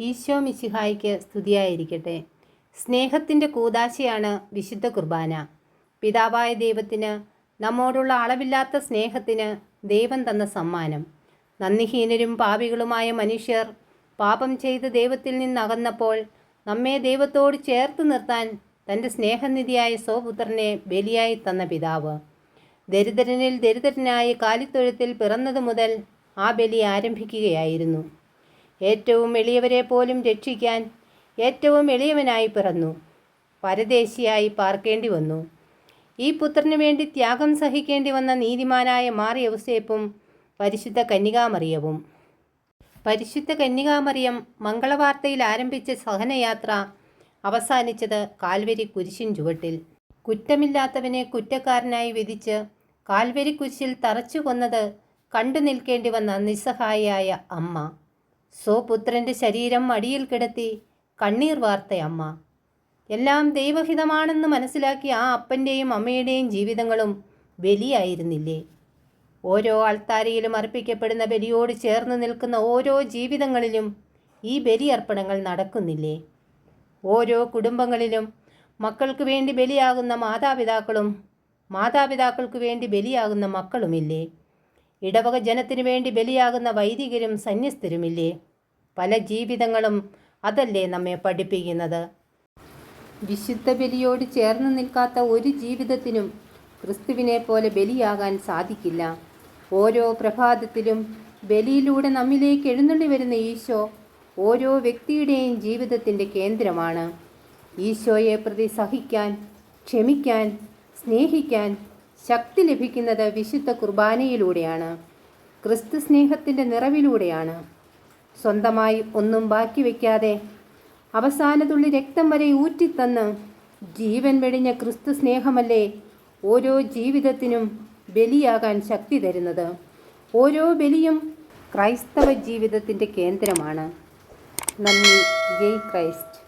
ഈശോ മിശിഹായ്ക്ക് സ്തുതിയായിരിക്കട്ടെ. സ്നേഹത്തിൻ്റെ കൂദാശയാണ് വിശുദ്ധ കുർബാന. പിതാവായ ദൈവത്തിന് നമ്മോടുള്ള അളവില്ലാത്ത സ്നേഹത്തിന് ദൈവം തന്ന സമ്മാനം. നന്ദിഹീനരും പാപികളുമായ മനുഷ്യർ പാപം ചെയ്ത് ദൈവത്തിൽ നിന്നകന്നപ്പോൾ നമ്മെ ദൈവത്തോട് ചേർത്ത് നിർത്താൻ തൻ്റെ സ്നേഹനിധിയായ സ്വപുത്രനെ ബലിയായി തന്ന പിതാവ്. ദരിദ്രനിൽ ദരിദ്രനായി കാലിത്തൊഴുത്തിൽ പിറന്നതു മുതൽ ആ ബലി ആരംഭിക്കുകയായിരുന്നു. ഏറ്റവും എളിയവരെ പോലും രക്ഷിക്കാൻ ഏറ്റവും എളിയവനായി പിറന്നു. പരദേശിയായി പാർക്കേണ്ടി വന്നു. ഈ പുത്രന് വേണ്ടി ത്യാഗം സഹിക്കേണ്ടി വന്ന നീതിമാനായ മാർ യൗസേപ്പും പരിശുദ്ധ കന്യകാമറിയവും. പരിശുദ്ധ കന്യകാമറിയം മംഗളവാർത്തയിൽ ആരംഭിച്ച സഹനയാത്ര അവസാനിച്ചത് കാൽവരി കുരിശിൻ ചുവട്ടിൽ. കുറ്റമില്ലാത്തവനെ കുറ്റക്കാരനായി വിധിച്ച് കാൽവരി കുരിശിൽ തറച്ചു കൊന്നത് കണ്ടു നിൽക്കേണ്ടി വന്ന നിസ്സഹായയായ അമ്മ. സ്വപുത്രൻ്റെ ശരീരം മടിയിൽ കിടത്തി കണ്ണീർ വാർത്ത അമ്മ. എല്ലാം ദൈവഹിതമാണെന്ന് മനസ്സിലാക്കിയ ആ അപ്പൻ്റെയും അമ്മയുടെയും ജീവിതങ്ങളും ബലിയായിരുന്നില്ലേ? ഓരോ അൾത്താരയിലും അർപ്പിക്കപ്പെടുന്ന ബലിയോട് ചേർന്ന് നിൽക്കുന്ന ഓരോ ജീവിതങ്ങളിലും ഈ ബലിയർപ്പണങ്ങൾ നടക്കുന്നില്ലേ? ഓരോ കുടുംബങ്ങളിലും മക്കൾക്ക് വേണ്ടി ബലിയാകുന്ന മാതാപിതാക്കളും മാതാപിതാക്കൾക്ക് വേണ്ടി ബലിയാകുന്ന മക്കളുമില്ലേ? ഇടവക ജനത്തിനു വേണ്ടി ബലിയാകുന്ന വൈദികരും സന്യസ്തരുമില്ലേ? പല ജീവിതങ്ങളും അതല്ലേ നമ്മെ പഠിപ്പിക്കുന്നത്. വിശുദ്ധ ബലിയോട് ചേർന്ന് നിൽക്കാത്ത ഒരു ജീവിതത്തിനും ക്രിസ്തുവിനെ പോലെ ബലിയാകാൻ സാധിക്കില്ല. ഓരോ പ്രഭാതത്തിലും ബലിയിലൂടെ നമ്മിലേക്ക് എഴുന്നള്ളി വരുന്ന ഈശോ ഓരോ വ്യക്തിയുടെയും ജീവിതത്തിൻ്റെ കേന്ദ്രമാണ്. ഈശോയെ പ്രതി സഹിക്കാൻ, ക്ഷമിക്കാൻ, സ്നേഹിക്കാൻ ശക്തി ലഭിക്കുന്നത് വിശുദ്ധ കുർബാനയിലൂടെയാണ്. ക്രിസ്തു സ്നേഹത്തിൻ്റെ നിറവിലൂടെയാണ്. സ്വന്തമായി ഒന്നും ബാക്കി വയ്ക്കാതെ അവസാനത്തുള്ളി രക്തം വരെ ഊറ്റിത്തന്ന് ജീവൻ വെടിഞ്ഞ ക്രിസ്തു സ്നേഹമല്ലേ ഓരോ ജീവിതത്തിനും ബലിയാകാൻ ശക്തി തരുന്നത്. ഓരോ ബലിയും ക്രൈസ്തവ ജീവിതത്തിൻ്റെ കേന്ദ്രമാണ്. നന്ദി. ജയ് ക്രൈസ്റ്റ്.